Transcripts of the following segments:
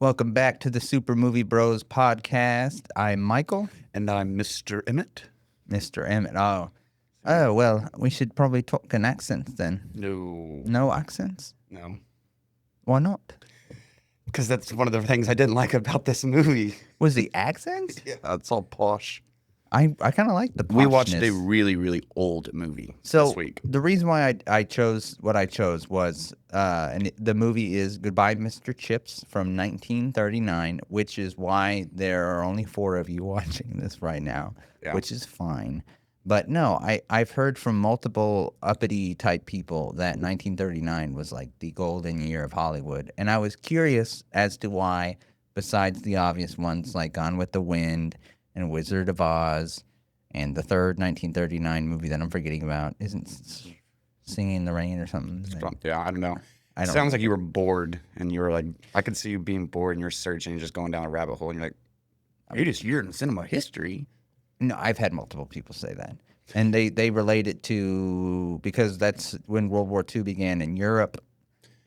Welcome back to the Super Movie Bros podcast. I'm Michael, And I'm Mr. Emmett. Mr. Emmett. Oh, well, we should probably talk in accents then. No. No accents? No. Why not? Because that's one of the things I didn't like about this movie. Was the accents? Yeah, it's all posh. I kind of like the poshness. We watched a really, really old movie this week. The reason why I chose what I chose was, the movie is Goodbye, Mr. Chips from 1939, which is why there are only 4 of you watching this right now, which is fine. But no, I've heard from multiple uppity type people that 1939 was like the golden year of Hollywood. And I was curious as to why, besides the obvious ones like Gone with the Wind and Wizard of Oz, and the third 1939 movie that I'm forgetting about isn't Singing in the Rain or something. Yeah, I don't know. It sounds like you were bored, and you were like, I could see you being bored, and you're searching, just going down a rabbit hole, and you're like, you're in cinema history. No, I've had multiple people say that. And they relate it to, because that's when World War II began in Europe,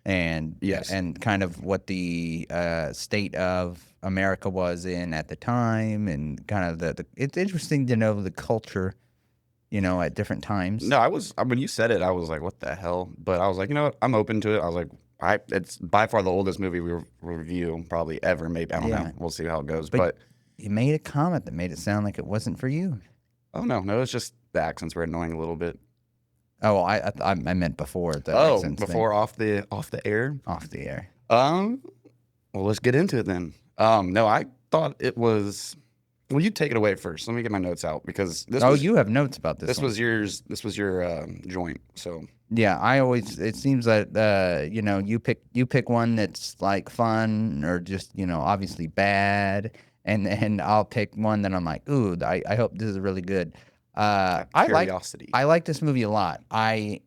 and and kind of what the state of America was in at the time, and kind of it's interesting to know the culture, at different times. No, when you said it, I was like, what the hell? But I was like, you know what? I'm open to it. I was like, it's by far the oldest movie we review probably ever. Maybe, I don't know. We'll see how it goes. But you made a comment that made it sound like it wasn't for you. Oh, no, it's just the accents were annoying a little bit. Oh, I meant before the accents before thing. off the air. Off the air. Well, let's get into it then. No, I thought it was. Well, you take it away first. Let me get my notes out because this. You have notes about this. This was yours. This was your joint. So. Yeah, I always. It seems that you pick one that's like fun or just obviously bad, and I'll pick one that I'm like, ooh, I hope this is really good. Curiosity. I like this movie a lot. I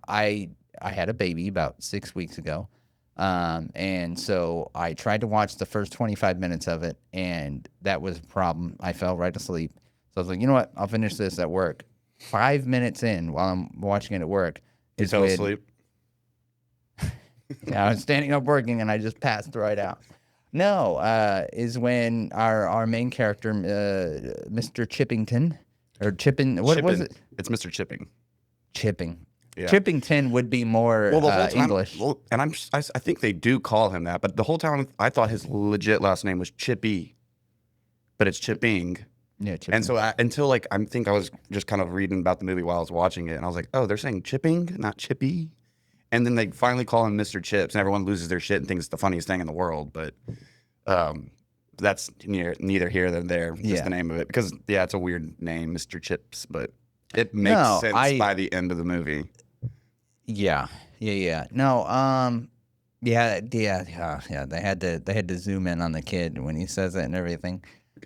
had a baby about 6 weeks ago, and so I tried to watch the first 25 minutes of it, and that was a problem. I fell right asleep. So I was like, you know what? I'll finish this at work. 5 minutes in, while I'm watching it at work, you fell asleep. Yeah, I was standing up working, and I just passed right out. No, is when our main character, Mr. Chippington. Or Chipping, what was it? It's Mr. Chipping. Chipping. Yeah. Chippington would be more the whole time, English. Well, and I think they do call him that, but the whole time I thought his legit last name was Chippy, but it's Chipping. Yeah, Chipping. And so until I think I was just kind of reading about the movie while I was watching it, and I was like, oh, they're saying Chipping, not Chippy. And then they finally call him Mr. Chips, and everyone loses their shit and thinks it's the funniest thing in the world, but that's neither here nor there, just the name of it. Because, it's a weird name, Mr. Chips, but it makes sense by the end of the movie. Yeah. No, they had to zoom in on the kid when he says it and everything.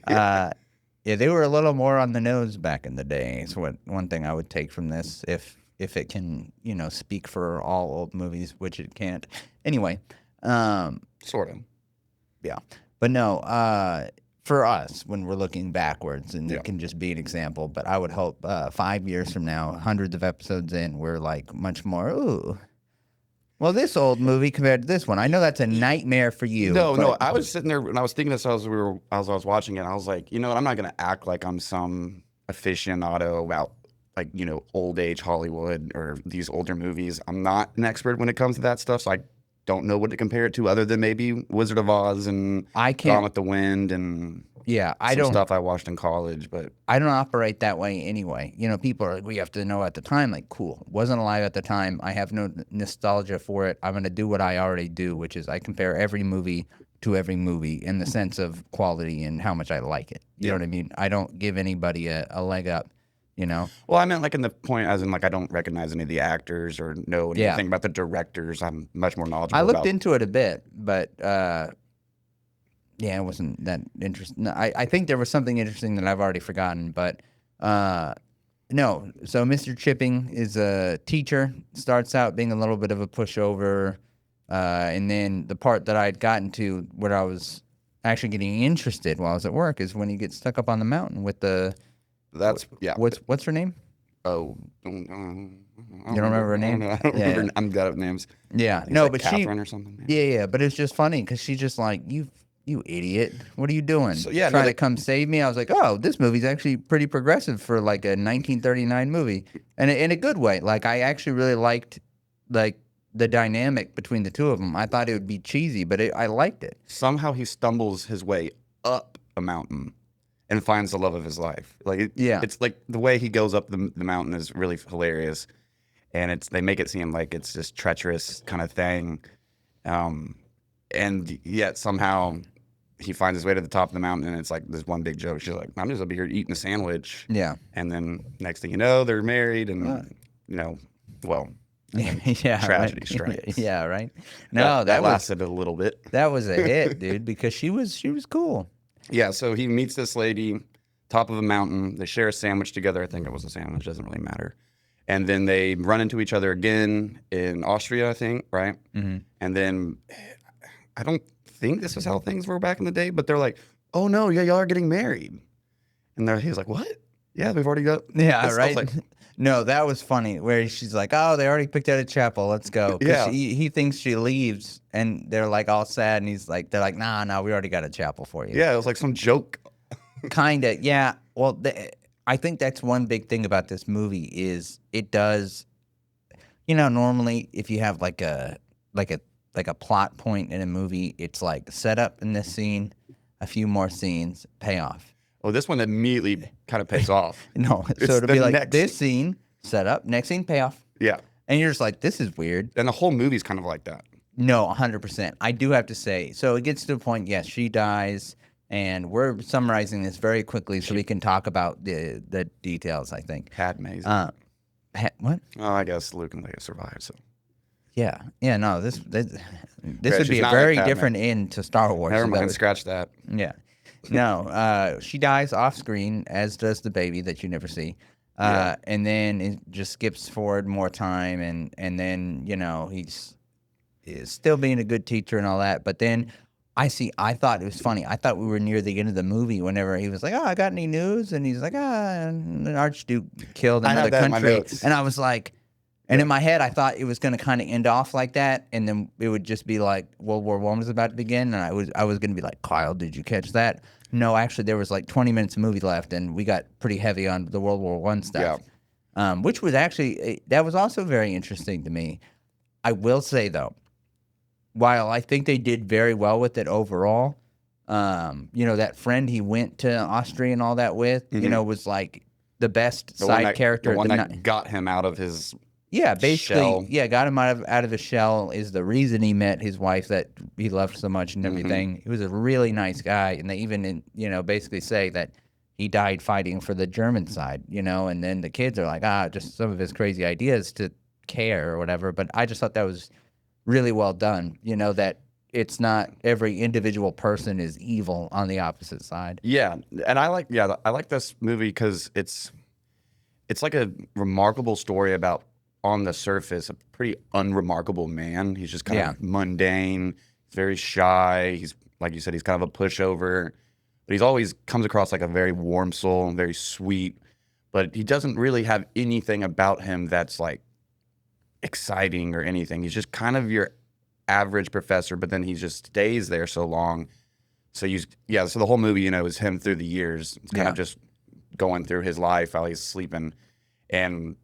They were a little more on the nose back in the day. Is one thing I would take from this, if it can, speak for all old movies, which it can't. Anyway, sort of. Yeah. But no, for us, when we're looking backwards, and it can just be an example, but I would hope 5 years from now, hundreds of episodes in, we're like much more, ooh. Well, this old movie compared to this one, I know that's a nightmare for you. No, I was sitting there and I was thinking this as I was watching it, and I was like, you know what, I'm not going to act like I'm some aficionado about old age Hollywood or these older movies. I'm not an expert when it comes to that stuff, so I don't know what to compare it to other than maybe Wizard of Oz and Gone with the Wind and stuff I watched in college. But I don't operate that way anyway. People are like, we have to know at the time. Like, cool. Wasn't alive at the time. I have no nostalgia for it. I'm going to do what I already do, which is I compare every movie to every movie in the sense of quality and how much I like it. You know what I mean? I don't give anybody a leg up. Well, I meant like in the point as in like I don't recognize any of the actors or know anything about the directors. I'm much more knowledgeable. I looked into it a bit, but it wasn't that interesting. I think there was something interesting that I've already forgotten, but no. So Mr. Chipping is a teacher. Starts out being a little bit of a pushover, and then the part that I'd gotten to where I was actually getting interested while I was at work is when he gets stuck up on the mountain with the. What's her name? Oh, you don't remember her name? I don't remember. I'm bad at names. Yeah, no, but Catherine or something. Yeah, but it's just funny because she's just like, you've you idiot. What are you doing? So, yeah, no, Trying to come save me? I was like, oh, this movie's actually pretty progressive for like a 1939 movie. And in a good way. Like, I actually really liked like the dynamic between the two of them. I thought it would be cheesy, but I liked it. somehow he stumbles his way up a mountain and finds the love of his life. Like Yeah. it's like the way he goes up the mountain is really hilarious, and they make it seem like it's this treacherous kind of thing, and yet somehow he finds his way to the top of the mountain, and it's like this one big joke. She's like, "I'm just up here eating a sandwich," Yeah. and then next thing you know, they're married, and well, Yeah. tragedy Right. strikes. Yeah. Right. No, that was lasted a little bit. that was a hit, dude, because she was cool. Yeah, so he meets this lady, top of a mountain. They share a sandwich together. I think it was a sandwich, doesn't really matter. And then they run into each other again in Austria, I think, right? Mm-hmm. And then I don't think this was how things were back in the day, but they're like, "Oh no, yeah, y'all are getting married." And he's like, "What? Yeah, we've already got." Yeah, I was right. like, No, that was funny. Where she's like, "Oh, they already picked out a chapel. Let's go." 'Cause Yeah. he thinks she leaves, and they're like all sad, and they're like, "Nah, we already got a chapel for you." yeah, it was like some joke. Kinda, yeah. Well, I think that's one big thing about this movie is it does. Normally if you have like a plot point in a movie, it's like set up in this scene, a few more scenes, payoff. Oh, this one immediately kind of pays off. No, It's so it'll the be like next- this scene, set up, next scene, payoff, Yeah, and you're just like, this is weird. and the whole movie's kind of like that. No, 100%. I do have to say, so it gets to the point, yes, she dies, and we're summarizing this very quickly so we can talk about the details, I think. Padme's. What? Oh, I guess Luke and Leia survived. So Yeah. Yeah, no, this Great, would she's be a not like very Padme. different end to Star Wars. never so that mind, would- scratch that. Yeah. No, she dies off screen, as does the baby that you never see. Yeah. And then it just skips forward more time, and then, he's still being a good teacher and all that. But then I thought it was funny. I thought we were near the end of the movie whenever he was like, "Oh, I got any news?" And he's like, and the Archduke killed I had another that in my country. notes. And I was like, and in my head, I thought it was going to kind of end off like that, and then it would just be like World War I was about to begin, and I was going to be like, "Kyle, did you catch that?" No, actually, there was like 20 minutes of movie left, and we got pretty heavy on the World War I stuff, which was actually that was also very interesting to me. I will say though, while I think they did very well with it overall, that friend he went to Austria and all that with, was like the best side character. The one at that got him out of his Yeah, basically, shell. yeah, got him out of his shell is the reason he met his wife that he loved so much and everything. He was a really nice guy, and they even, basically say that he died fighting for the German side, and then the kids are like, just some of his crazy ideas to care or whatever. But I just thought that was really well done, that it's not every individual person is evil on the opposite side. Yeah, and I like this movie because it's like a remarkable story about, on the surface, a pretty unremarkable man. He's just kind of mundane, very shy. He's, like you said, he's kind of a pushover, but he's always comes across like a very warm soul and very sweet. But he doesn't really have anything about him that's like exciting or anything. He's just kind of your average professor, but then he just stays there so long. So so the whole movie, is him through the years. It's kind of just going through his life while he's sleeping. And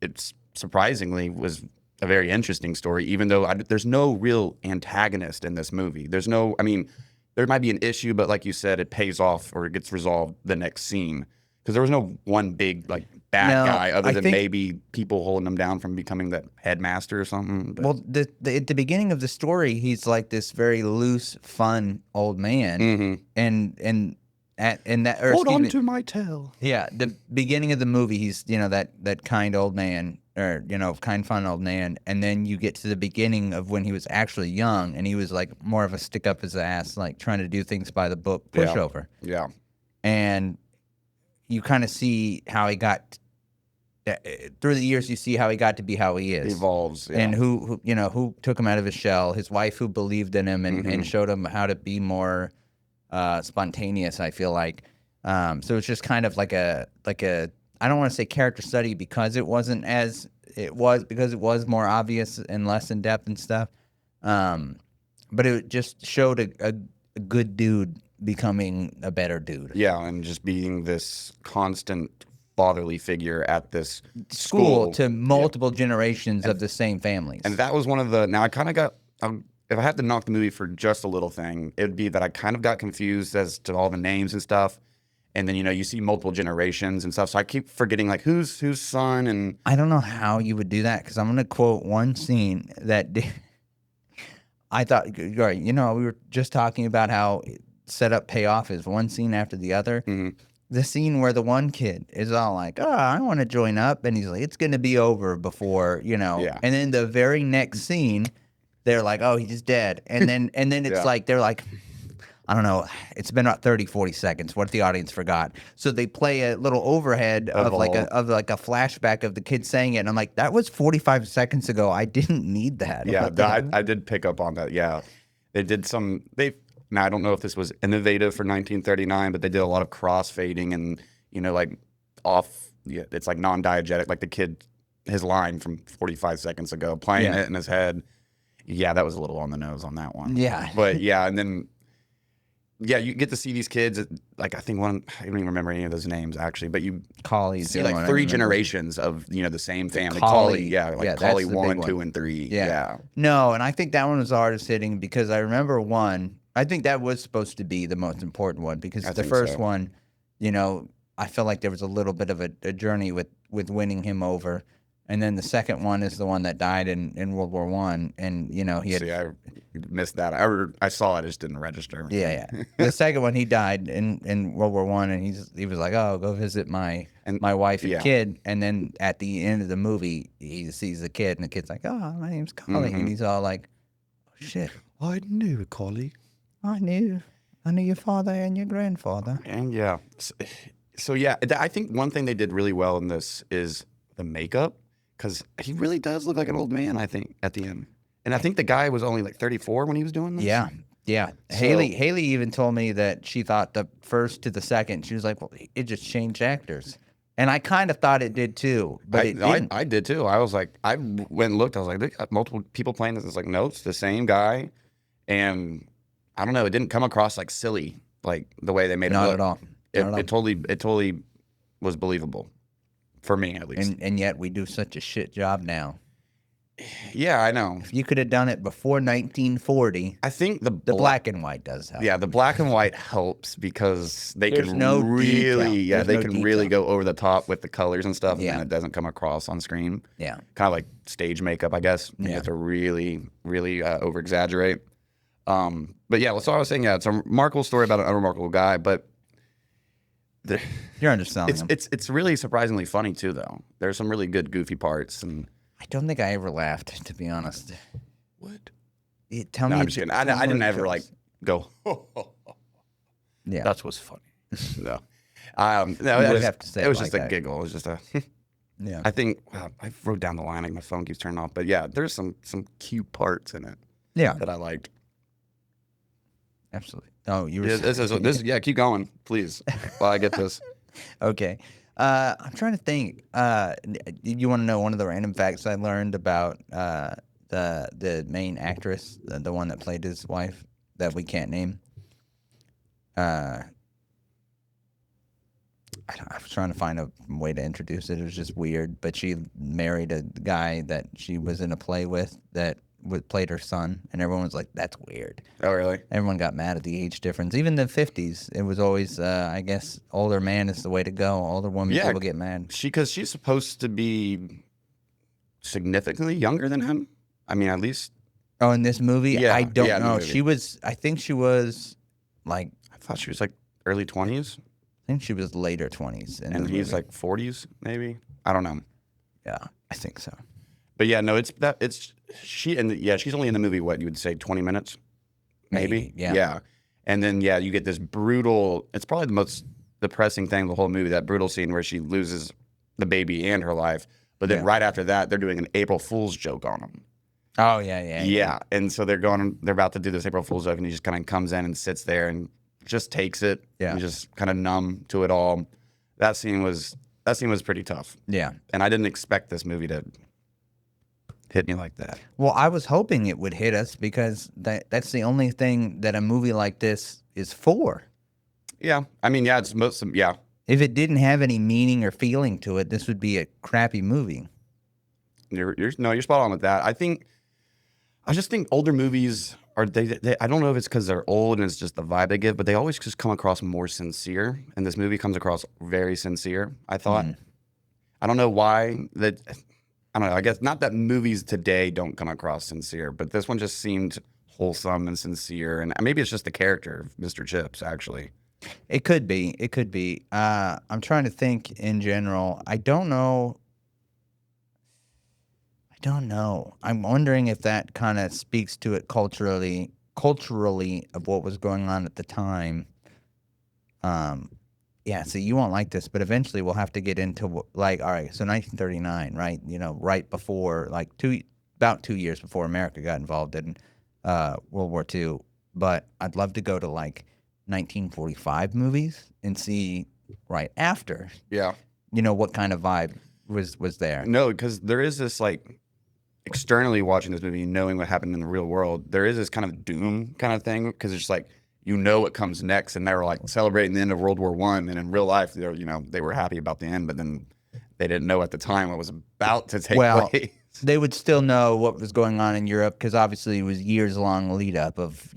it's surprisingly was a very interesting story, even though there's no real antagonist in this movie. There might be an issue, but like you said, it pays off or it gets resolved the next scene. Because there was no one big bad guy other than maybe people holding him down from becoming the headmaster or something. But. Well, at the beginning of the story, he's like this very loose, fun old man, and Hold on to my tail. Yeah, the beginning of the movie, he's that kind old man, or kind fun old man, and then you get to the beginning of when he was actually young, and he was like more of a stick up his ass, like trying to do things by the book, pushover. Yeah. And you kind of see how he got through the years. You see how he got to be how he is. Evolves. Yeah. And who took him out of his shell. His wife, who believed in him and showed him how to be more spontaneous, I feel like. So it's just kind of like a I don't want to say character study because it was more obvious and less in depth and stuff. But it just showed a good dude becoming a better dude. Yeah, and just being this constant fatherly figure at this School to Yeah. multiple generations of the same families. And that was one of the. Now I kind of got. If I had to knock the movie for just a little thing, it would be that I kind of got confused as to all the names and stuff. And then you see multiple generations and stuff. So I keep forgetting like who's son and I don't know how you would do that because I'm going to quote one scene that I thought, right, we were just talking about how setup payoff is one scene after the other. Mhm. The scene where the one kid is all like, "Oh, I want to join up," and he's like, "It's going to be over before," Yeah. And then the very next scene, they're like, "Oh, he's dead," and then it's Yeah. like they're like, I don't know, it's been about 30, 40 seconds. What if the audience forgot? So they play a little overhead of like a flashback of the kid saying it, and I'm like, that was 45 seconds ago. I didn't need that. Yeah, What the hell? I did pick up on that. Yeah, they did some. Now I don't know if this was innovative for 1939, but they did a lot of crossfading and like off. Yeah, it's like non-diegetic, like the kid, his line from 45 seconds ago, playing it in his head. Yeah, that was a little on the nose on that one. Yeah. But yeah, and then you get to see these kids. Like I think one, I don't even remember any of those names actually, but you Collie's see the one like I three remember. generations of the same family. Collie. Yeah, like Yeah, that's Collie the big 1, one. 2, and 3. Yeah. No, and I think that one was the hardest hitting because I remember one. I think that was supposed to be the most important one because I the think first so. one, I feel like there was a little bit of a journey with winning him over. And then the second one is the one that died in World War I. And, he had. See, I missed that. I saw it, it just didn't register. Yeah. The second one, he died in World War I, and he was like, "Oh, go visit my wife and yeah. kid." And then at the end of the movie, he sees the kid, and the kid's like, "Oh, my name's Collie," and he's all like, "Oh, shit, I knew Collie. I knew your father and your grandfather." And yeah. So yeah, I think one thing they did really well in this is the makeup, because he really does look like an old man, I think, at the end. And I think the guy was only like 34 when he was doing this. Yeah. So- Haley even told me that she thought the first to the second, she was like, "Well, it just changed actors," and I kind of thought it did too, but it didn't. I did too. I was like, I went and looked. I was like, they got multiple people playing this. It's like, no, it's the same guy. And I don't know, it didn't come across like silly, like the way they made it Not look. at all. It, Not at all. it totally was believable, for me at least. And yet we do such a shit job now. Yeah, I know. If you could have done it before 1940, I think the black and white does help. Yeah, the black and white helps because they There's can no really, detail. they There's no can really detail. go over the top with the colors and stuff, Yeah. and it doesn't come across on screen. Yeah. Kind of like stage makeup, I guess. You Yeah. have to really, really over exaggerate. But yeah, so I was saying, yeah, it's a remarkable story about an unremarkable guy, but You're underselling him. it's really surprisingly funny too, though. There's some really good goofy parts, and I don't think I ever laughed, to be honest. what? Tell No, me. I'm just kidding. I tell me didn't what ever it like feels. go. Yeah. That was funny. No, You would have to say it it was like just a that. giggle. It was just a. Yeah. I think I wrote down the line. Like my phone keeps turning off, but yeah, there's some cute parts in it Yeah. that I liked. Absolutely. Oh, you were. Yeah, this. Yeah, keep going, please. While I get this. Okay. I'm trying to think. You want to know one of the random facts I learned about the main actress, the one that played his wife that we can't name? I was trying to find a way to introduce it. It was just weird. But she married a guy that she was in a play with that played her son, and everyone was like, "That's weird." Oh, really? Everyone got mad at the age difference. Even the 50s, it was always, I guess, older man is the way to go. Older women, Yeah. people get mad. Because she's supposed to be significantly younger than him. I mean, at least Oh, in this movie, Yeah, I don't yeah, in the know. movie. I think she was like, I thought she was like early 20s, I think she was later 20s. In and the he's movie. like 40s, maybe. I don't know. Yeah, I think so. But yeah, no, it's she, and yeah, she's only in the movie, what you would say, 20 minutes, maybe. Maybe, yeah. Yeah, and then yeah, you get this brutal. It's probably the most depressing thing of the whole movie. That brutal scene where she loses the baby and her life, but then Yeah. right after that, they're doing an April Fool's joke on him. Oh, yeah. Yeah, and so they're about to do this April Fool's joke, and he just kind of comes in and sits there and just takes it. Yeah. and just kind of numb to it all. That scene was pretty tough, Yeah. and I didn't expect this movie to hit me like that. Well, I was hoping it would hit us because that's the only thing that a movie like this is for. Yeah, I mean, yeah, it's most yeah. If it didn't have any meaning or feeling to it, this would be a crappy movie. You're no, you're spot on with that. I just think older movies are they I don't know if it's because they're old and it's just the vibe they give, but they always just come across more sincere. And this movie comes across very sincere. I thought. I don't know why that. I don't know. I guess not that movies today don't come across sincere, but this one just seemed wholesome and sincere. And maybe it's just the character of Mr. Chips, actually. It could be. It could be. I'm trying to think in general. I don't know. I'm wondering if that kind of speaks to it culturally of what was going on at the time. Yeah, so you won't like this, but eventually we'll have to get into like, all right, so 1939, right? You know, right before, like about 2 years before America got involved in World War II. But I'd love to go to like 1945 movies and see right after, Yeah. you know, what kind of vibe was there. No, because there is this like externally watching this movie, knowing what happened in the real world, there is this kind of doom kind of thing because it's just like you know what comes next, and they were like celebrating the end of World War One, and in real life, they were happy about the end, but then they didn't know at the time what was about to take place. They would still know what was going on in Europe because obviously it was years long lead up of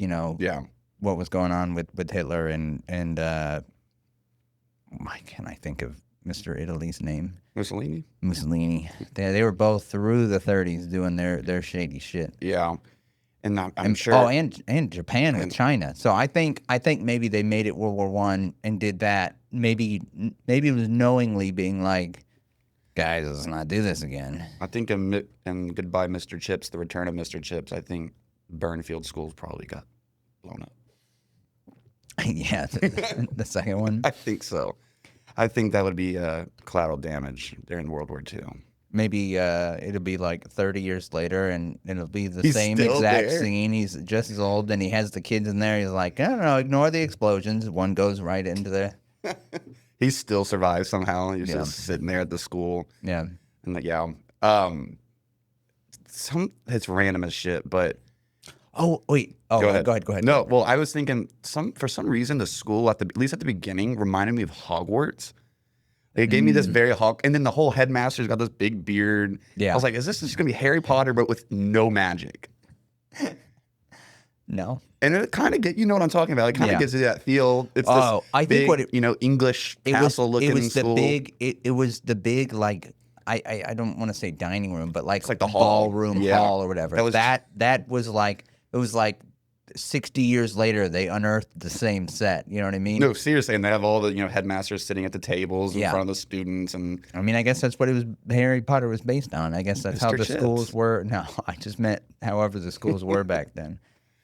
what was going on with Hitler and why can't I think of Mr. Italy's name? Mussolini. They were both through the 30s doing their shady shit. Yeah, and I'm sure. Oh, and Japan and China. So I think maybe they made it World War One and did that. Maybe it was knowingly being like, guys, let's not do this again. I think in Goodbye, Mr. Chips, The Return of Mr. Chips, I think Burnfield schools probably got blown up. Yeah, the second one. I think so. I think that would be collateral damage during World War II. Maybe it'll be like 30 years later, and it'll be the same exact scene. He's just as old, and he has the kids in there. He's like, I don't know, ignore the explosions. One goes right into the... He still survives somehow. He's just sitting there at the school. Yeah. And it's random as shit, but... Oh, wait. Oh, go ahead. No, well, I was thinking for some reason the school at least at the beginning reminded me of Hogwarts. Like, it gave me this very and then the whole headmaster's got this big beard. Yeah. I was like, is this just gonna be Harry Potter but with no magic? No. And it kind of you know what I'm talking about. It kind of gives you that feel. It's I think big, what English castle looking school. It was the big like I don't want to say dining room, but like it's like the hall. Ballroom hall or whatever. That was like it was like 60 years later they unearthed the same set. You know what I mean? No, seriously, and they have all the headmasters sitting at the tables in front of the students, and I mean, I guess that's what it was. Harry Potter was based on. I guess that's how the schools were. No, I just meant however the schools were back then.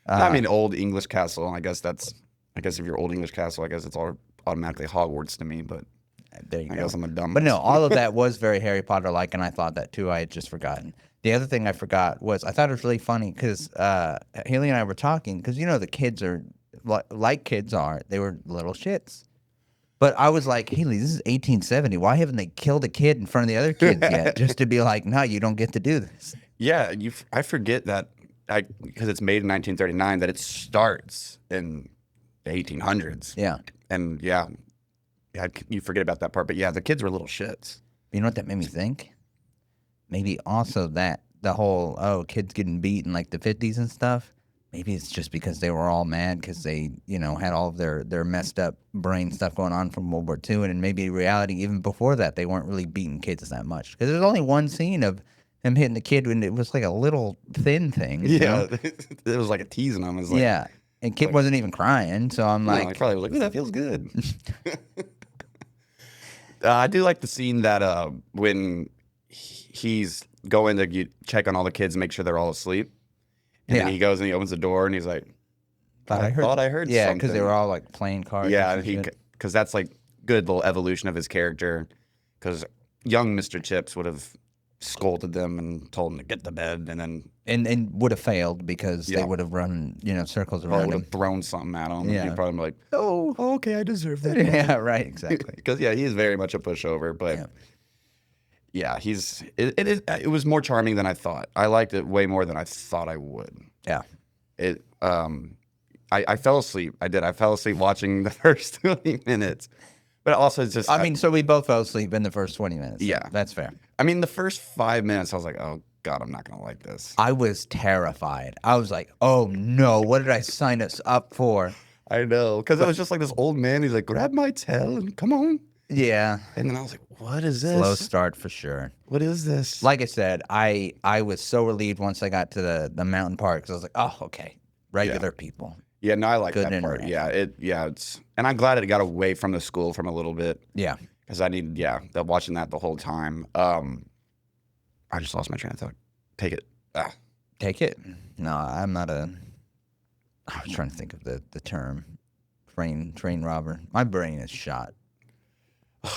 I mean, old English castle. I guess if you're old English castle, I guess it's all automatically Hogwarts to me. But there you go. I guess I'm a dumb. But no, all of that was very Harry Potter like, and I thought that too. I had just forgotten. The other thing I forgot was I thought it was really funny because Haley and I were talking because the kids are like kids are. They were little shits. But I was like, Haley, this is 1870. Why haven't they killed a kid in front of the other kids yet? Just to be like, no, you don't get to do this. Yeah, I forget that because it's made in 1939 that it starts in the 1800s. Yeah. And you forget about that part. But yeah, the kids were little shits. You know what that made me think? Maybe also that the whole, kids getting beat in like the 50s and stuff. Maybe it's just because they were all mad because they, had all of their messed up brain stuff going on from World War II. And maybe in reality, even before that, they weren't really beating kids that much. Because there's only one scene of him hitting the kid when it was like a little thin thing. Yeah, it was like a teasing him. Like, yeah, and kid wasn't even crying. So I'm like, he probably was like, "Ooh, that feels good." I do like the scene that when he's going to check on all the kids and make sure they're all asleep, and then he goes and he opens the door and he's like, "I thought I heard yeah," something." because they were all like playing cards. Yeah, and because that's like good little evolution of his character. Because young Mr. Chips would have scolded them and told them to get to bed, and then and would have failed because they would have run circles around him. Would have thrown something at him. Yeah, he'd probably be like, "Oh, okay, I deserve that." Yeah, right, exactly. Because he is very much a pushover, but Yeah, it was more charming than I thought. I liked it way more than I thought I would. Yeah. It I fell asleep. I did. I fell asleep watching the first 20 minutes. But also it's just I mean, so we both fell asleep in the first 20 minutes. So Yeah. that's fair. I mean the first 5 minutes I was like, "Oh god, I'm not going to like this." I was terrified. I was like, oh no, what did I sign us up for? I know, cuz it was just like this old man, he's like, "Grab my tail and come on." Yeah. And then I was like, "What is Slow this? start for sure. What is this?" Like I said, I was so relieved once I got to the mountain park, 'cause I was like, oh, okay, regular people. Yeah, no, I like Good that part. interaction. It's and I'm glad it got away from the school from a little bit Yeah. because I needed watching that the whole time. I just lost my train of thought. Take it. Ah. Take it. No, I'm not a. I was trying to think of the term, train robber. My brain is shot.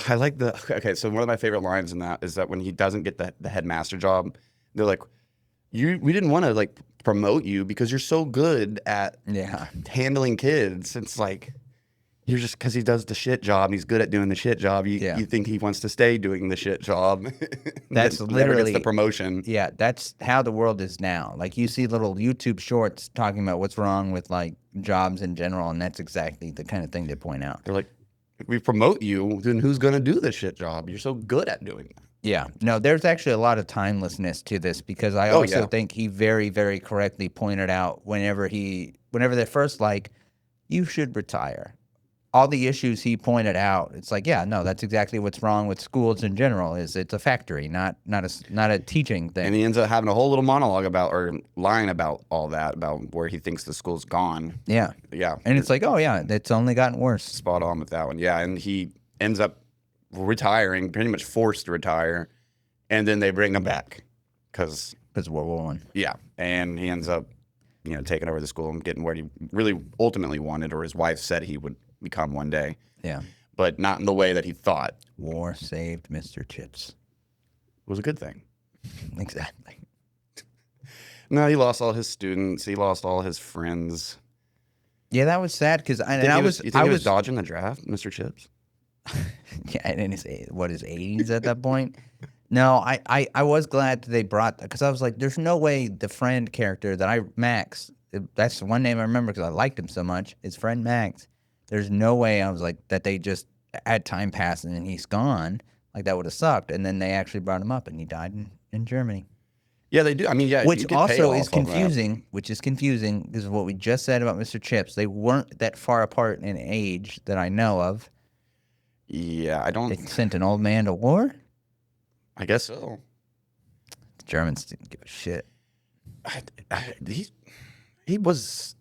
I like the okay. So one of my favorite lines in that is that when he doesn't get the headmaster job, they're like, we didn't want to like promote you because you're so good at Yeah. handling kids." It's like you're just because he does the shit job and he's good at doing the shit job. Yeah. You think he wants to stay doing the shit job. That's Never literally- gets the promotion. Yeah, that's how the world is now. Like you see little YouTube shorts talking about what's wrong with like jobs in general, and that's exactly the kind of thing they point out. They're like, if we promote you, then who's gonna do the shit job? You're so good at doing that. Yeah. No, there's actually a lot of timelessness to this because I Oh, also yeah. think he very, very correctly pointed out whenever they're first like, you should retire. All the issues he pointed out, it's like, yeah, no, that's exactly what's wrong with schools in general. Is it's a factory, not a teaching thing. And he ends up having a whole little monologue about or line about all that, about where he thinks the school's gone. Yeah. Yeah. And it's like, oh yeah, it's only gotten worse. Spot on with that one. Yeah. And he ends up retiring, pretty much forced to retire. And then they bring him back. Because, Because World War I. yeah. And he ends up, taking over the school and getting where he really ultimately wanted, or his wife said he would become one day, Yeah. but not in the way that he thought. War saved Mr. Chips. It was a good thing. Exactly. No, he lost all his students. He lost all his friends. Yeah, that was sad because You think he was dodging the draft, Mr. Chips? yeah, in his 80s at that point. No, I was glad that they brought that because I was like, there's no way the friend character Max, that's the one name I remember because I liked him so much. His friend Max. There's no way I was like that they just had time pass and then he's gone. Like that would have sucked. And then they actually brought him up and he died in Germany. Yeah, they do. I mean, yeah, Which you get also payoff is on that. confusing. Which is confusing because of what we just said about Mr. Chips. They weren't that far apart in age that I know of. Yeah, I They don't. sent an old man to war. I guess so. The Germans didn't give a shit. He was.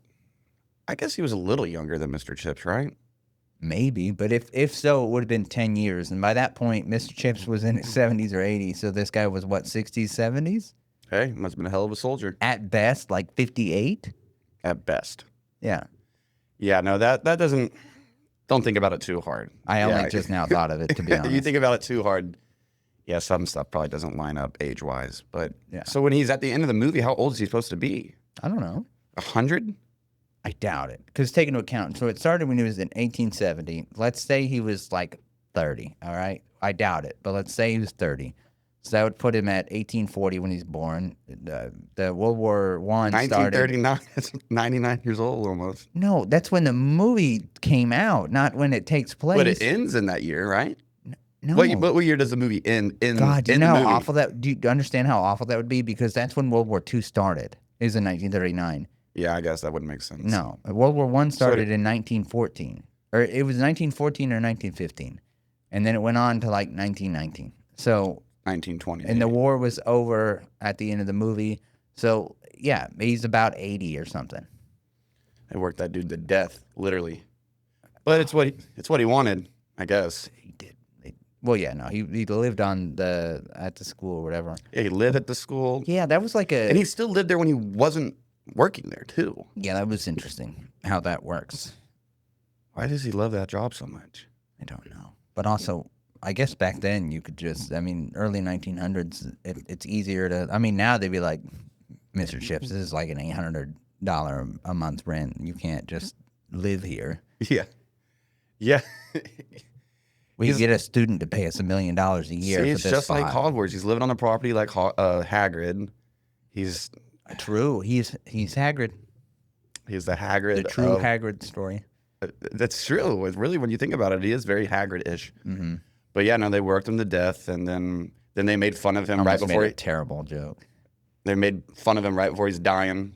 I guess he was a little younger than Mr. Chips, right? Maybe, but if so, it would have been 10 years. And by that point, Mr. Chips was in his 70s or 80s. So this guy was what, 60s, 70s? Hey, must have been a hell of a soldier At best, like 58? at best. Yeah. Yeah, no, that doesn't. Don't think about it too hard. I only Yeah. just now thought of it, to be honest. You think about it too hard. Yeah, some stuff probably doesn't line up age-wise. But Yeah. so when he's at the end of the movie, how old is he supposed to be? I don't know. 100? I doubt it. Because take into account, so it started when he was in 1870. Let's say he was like 30, all right? I doubt it, but let's say he was 30. So that would put him at 1840 when he's born. The World War I started. 1939. That's 99 years old almost. No, that's when the movie came out, not when it takes place. But it ends in that year, right? No. What year does the movie end? God, do you in know the how movie? awful that? Do you understand how awful that would be? Because that's when World War II started. Is in 1939. Yeah, I guess that wouldn't make sense. No, World War I started in 1914, or it was 1914 or 1915, and then it went on to like 1919. So, 1920. and the war was over at the end of the movie. So, yeah, he's about 80 or something. They worked that dude to death, literally. But it's what he wanted, I guess. He did. Well, yeah, no, he lived at the school or whatever. Yeah, he lived at the school, Yeah, that was like and he still lived there when he wasn't working there too. yeah, that was interesting how that works. Why does he love that job so much? I don't know. But also, I guess back then you could just, I mean, early 1900s, it's easier to, I mean, now they'd be like, Mr. Chips, this is like an $800 a month rent. You can't just live here. Yeah, yeah. We He's- get a student to pay us $1 million a year See, for it's this just like spot. Hogwarts. He's living on the property like Hagrid. He's True. He's Hagrid. he's the Hagrid. The true of, Hagrid story. That's true. It's really, when you think about it, he is very Hagrid-ish. Mm-hmm. But yeah, no, they worked him to death, and then they made fun of him right Almost before made a terrible joke. they made fun of him right before he's dying.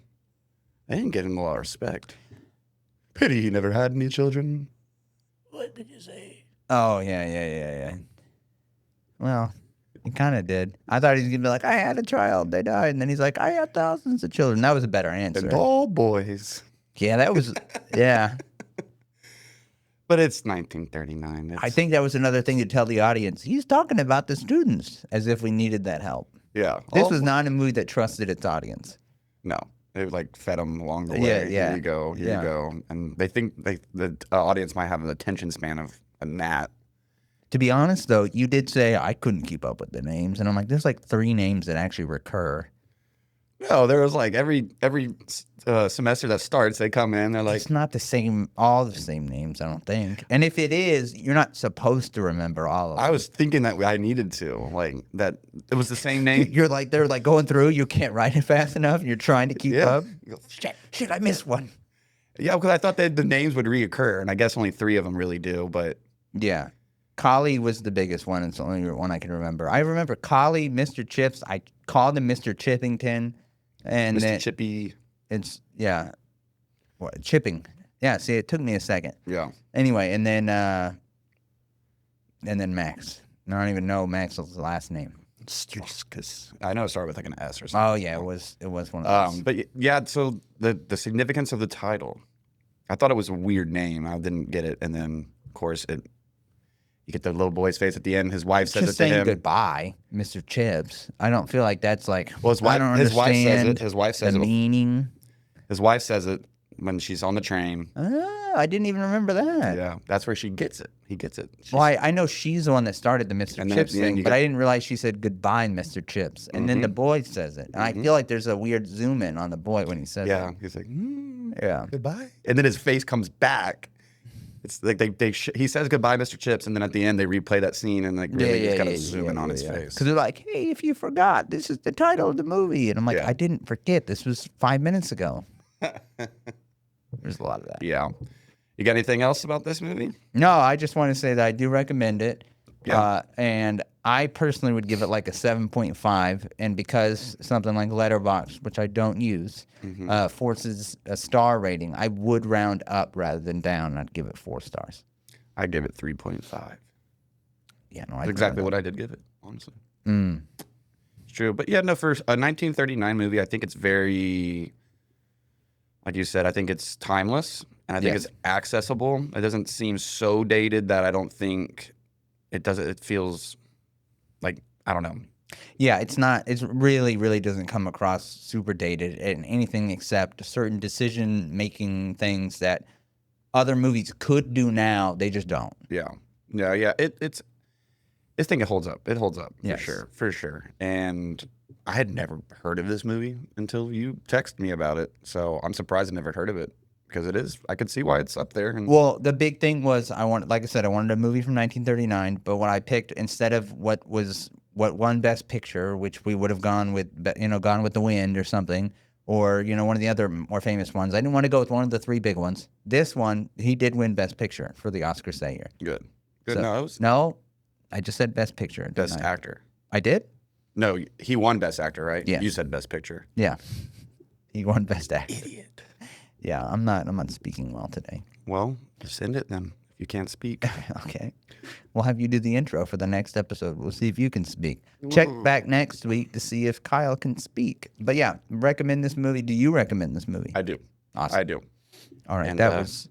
They didn't give him a lot of respect. Pity he never had any children. What did you say? Oh yeah. Well, he kind of did. I thought he was gonna be like, I had a child, they died, and then he's like, I had thousands of children. That was a better answer. And all boys. Yeah, that was. Yeah, But it's 1939. I think that was another thing to tell the audience. He's talking about the students as if we needed that help. Yeah. This all was not a movie that trusted its audience. No, they like fed them along the way. Yeah, yeah. Here you go, here Yeah. you go, and they think the audience might have an attention span of a gnat. To be honest, though, you did say I couldn't keep up with the names, and I'm like, there's like 3 names that actually recur. No, there was like every semester that starts, they come in, they're like, It's not the same, all the same names, I don't think. And if it is, you're not supposed to remember all of them. I was thinking that I needed to, like that it was the same name. You're like, they're like going through, you can't write it fast enough, and you're trying to keep Yeah. up. Shit, I missed one. Yeah, because I thought that the names would reoccur, and I guess only 3 of them really do. But Yeah. Collie was the biggest one. It's the only one I can remember. I remember Collie, Mr. Chips. I called him Mr. Chippington. And Mr. then Chippy, yeah. What, Chipping. Yeah, see, it took me a second. yeah, Anyway, and then Max. I don't even know Max's last name. because I know it started with like an S or something. Oh yeah, it was one of those. But yeah, so the significance of the title, I thought it was a weird name. I didn't get it, and then of course you get the little boy's face at the end. His wife says Just it to saying him. goodbye, Mr. Chips. I don't feel like that's like. Well, his wife, I don't his wife says understand it. His wife says the it. meaning. His wife says it when she's on the train. I didn't even remember that. Yeah, that's where she gets it. He gets it. She's- Well, I know she's the one that started the Mr. And then at Chips the end thing, you but get- I didn't realize she said goodbye, Mr. Chips, and then the boy says it, and I feel like there's a weird zoom in on the boy when he says yeah, it. he's like, Yeah. goodbye, and then his face comes back. It's like he says goodbye, Mr. Chips, and then at the end they replay that scene and like really just kind of zoom in on his face. Because they're like, hey, if you forgot, this is the title of the movie, and I'm like, Yeah. I didn't forget. This was 5 minutes ago. There's a lot of that. Yeah. You got anything else about this movie? No, I just want to say that I do recommend it. Yeah. And I personally would give it like a 7.5. And because something like Letterboxd, which I don't use, forces a star rating, I would round up rather than down. And I'd give it 4 stars. I give it 3.5. Yeah, no, That's exactly what I did give it, honestly. Mm. It's true. But yeah, no, for a 1939 movie, I think it's very, like you said, I think it's timeless. And I think Yes. it's accessible. It doesn't seem so dated that I don't think it does. It feels like, I don't know. Yeah, it's not. It really, really doesn't come across super dated in anything except certain decision-making things that other movies could do now. They just don't. Yeah. Yeah. It's this thing, it holds up. It holds up Yes. for sure. And I had never heard of this movie until you texted me about it. So I'm surprised I never heard of it because it is. I could see why it's up there. And Well, the big thing was like I said, I wanted a movie from 1939, but what I picked instead of what won Best Picture, which we would have gone with, Gone with the Wind or something, or one of the other more famous ones. I didn't want to go with one of the 3 big ones. This one, he did win Best Picture for the Oscars that year. good. So- No, it was No, I just said Best Picture. didn't Best I? Actor. I did. No, he won Best Actor, right? Yeah. You said Best Picture. Yeah, he won Best Actor. Idiot. Yeah, I'm not speaking well today. Well, send it then. If you can't speak. Okay. We'll have you do the intro for the next episode. We'll see if you can speak. Check back next week to see if Kyle can speak. But yeah, recommend this movie. Do you recommend this movie? I do. Awesome. I do. All right. and, that uh, was.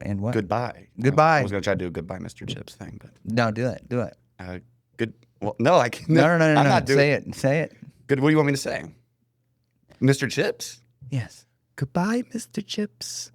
And what? Goodbye. Goodbye. I was gonna try to do a goodbye, Mr. Chips thing, but No, do it. Do it. good. Well, no, I can't. No. I'm not doing Say it. Say it. Good. What do you want me to say? Mr. Chips? Yes. Goodbye, Mr. Chips.